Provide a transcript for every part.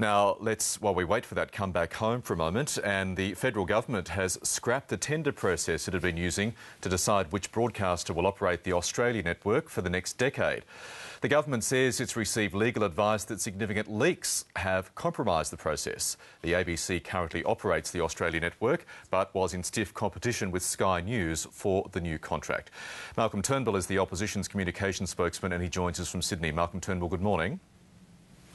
Now, while we wait for that, come back home for a moment. And the federal government has scrapped the tender process it had been using to decide which broadcaster will operate the Australia network for the next decade. The government says it's received legal advice that significant leaks have compromised the process. The ABC currently operates the Australia network, but was in stiff competition with Sky News for the new contract. Malcolm Turnbull is the opposition's communications spokesman, and he joins us from Sydney. Malcolm Turnbull, good morning.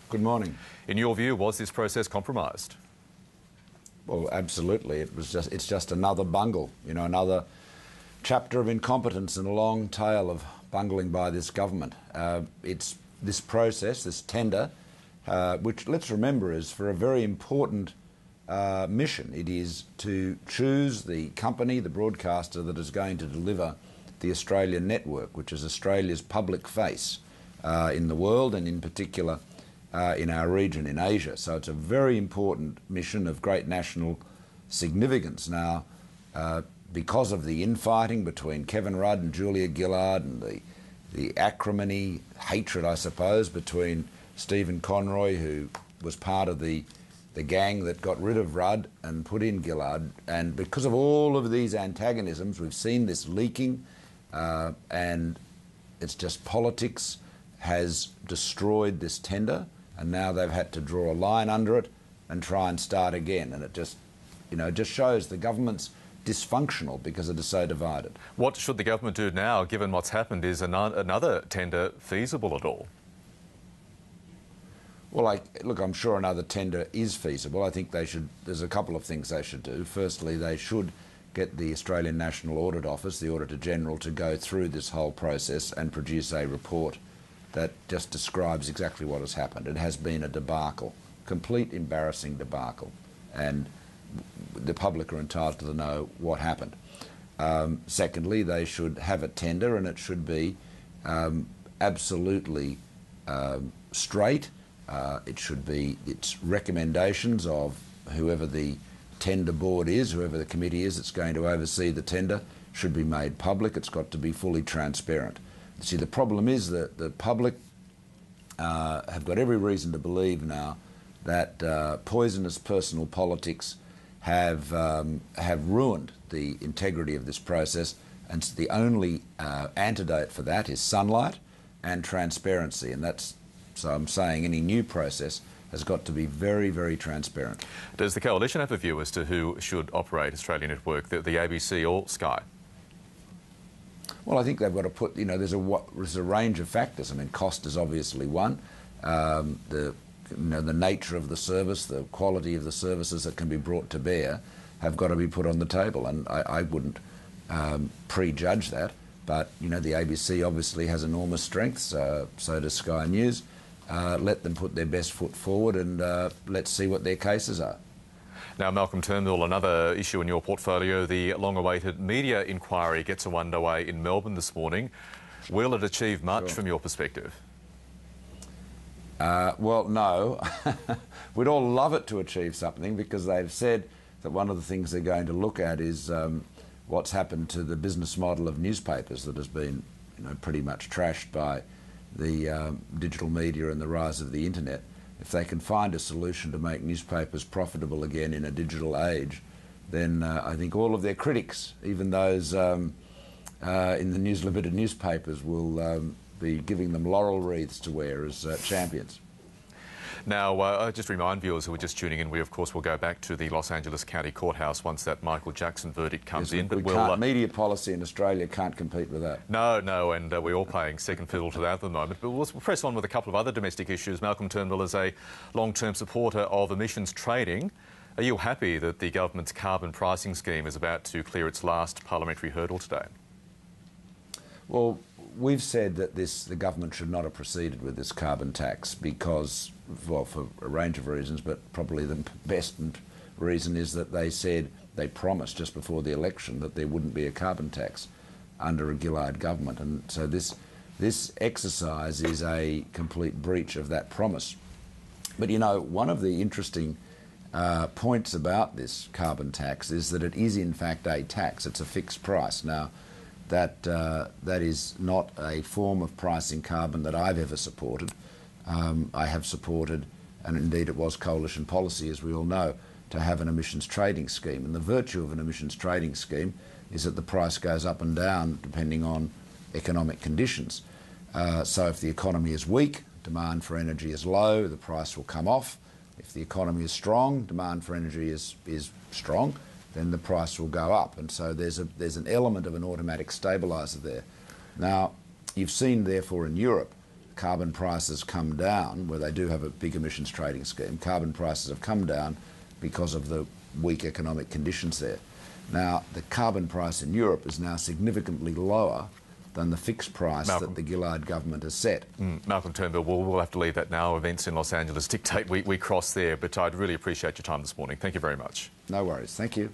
Good morning. In your view, was this process compromised? Well, absolutely. It's just another bungle, another chapter of incompetence and a long tail of bungling by this government. It's this process, this tender, which, let's remember, is for a very important mission. It is to choose the company, the broadcaster that is going to deliver the Australian network, which is Australia's public face in the world and in particular in our region, in Asia. So it's a very important mission of great national significance. Now, because of the infighting between Kevin Rudd and Julia Gillard and the acrimony, hatred, I suppose, between Stephen Conroy, who was part of the gang that got rid of Rudd and put in Gillard, and because of all of these antagonisms, we've seen this leaking, and it's just politics has destroyed this tender. And now they've had to draw a line under it and try and start again. And it just, just shows the government's dysfunctional because it is so divided. What should the government do now, given what's happened? Is another tender feasible at all? Well, look, I'm sure another tender is feasible. I think there's a couple of things they should do. Firstly, they should get the Australian National Audit Office, the Auditor General, to go through this whole process and produce a report that just describes exactly what has happened. It has been a debacle, complete embarrassing debacle, and the public are entitled to know what happened. Secondly, they should have a tender, and it should be absolutely straight. It should be its recommendations of whoever the tender board is, whoever the committee is that's going to oversee the tender, should be made public. It's got to be fully transparent. See, the problem is that the public have got every reason to believe now that poisonous personal politics have ruined the integrity of this process, and the only antidote for that is sunlight and transparency. And so I'm saying any new process has got to be very, very transparent. Does the coalition have a view as to who should operate Australian network, the ABC or Sky? Well, I think they've got to put, there's a range of factors. I mean, cost is obviously one. The nature of the service, the quality of the services that can be brought to bear have got to be put on the table. And I wouldn't prejudge that. But, the ABC obviously has enormous strengths, so does Sky News. Let them put their best foot forward and let's see what their cases are. Now, Malcolm Turnbull, another issue in your portfolio, the long-awaited media inquiry gets underway in Melbourne this morning. Will it achieve much from your perspective? Well, no. We'd all love it to achieve something, because they've said that one of the things they're going to look at is what's happened to the business model of newspapers that has been pretty much trashed by the digital media and the rise of the internet. If they can find a solution to make newspapers profitable again in a digital age, then I think all of their critics, even those in the News Limited newspapers, will be giving them laurel wreaths to wear as champions. Now, just remind viewers who are just tuning in, we of course will go back to the Los Angeles County Courthouse once that Michael Jackson verdict comes in. But media policy in Australia can't compete with that. No, and we're all playing second fiddle to that at the moment. But we'll press on with a couple of other domestic issues. Malcolm Turnbull is a long-term supporter of emissions trading. Are you happy that the government's carbon pricing scheme is about to clear its last parliamentary hurdle today? Well, we've said that the government should not have proceeded with this carbon tax because, well, for a range of reasons, but probably the best reason is that they promised just before the election that there wouldn't be a carbon tax under a Gillard government. And so this exercise is a complete breach of that promise. But, one of the interesting points about this carbon tax is that it is in fact a tax. It's a fixed price. Now, that is not a form of pricing carbon that I've ever supported. I have supported and indeed it was coalition policy, as we all know, to have an emissions trading scheme. And the virtue of an emissions trading scheme is that the price goes up and down depending on economic conditions. So if the economy is weak, demand for energy is low, the price will come off. If the economy is strong, demand for energy is strong, then the price will go up. And so there's an element of an automatic stabiliser there. Now, you've seen, therefore, in Europe, carbon prices come down, where they do have a big emissions trading scheme. Carbon prices have come down because of the weak economic conditions there. Now, the carbon price in Europe is now significantly lower than the fixed price that the Gillard government has set. Malcolm Turnbull, we'll have to leave that now. Events in Los Angeles dictate we cross there, but I'd really appreciate your time this morning. Thank you very much. No worries. Thank you.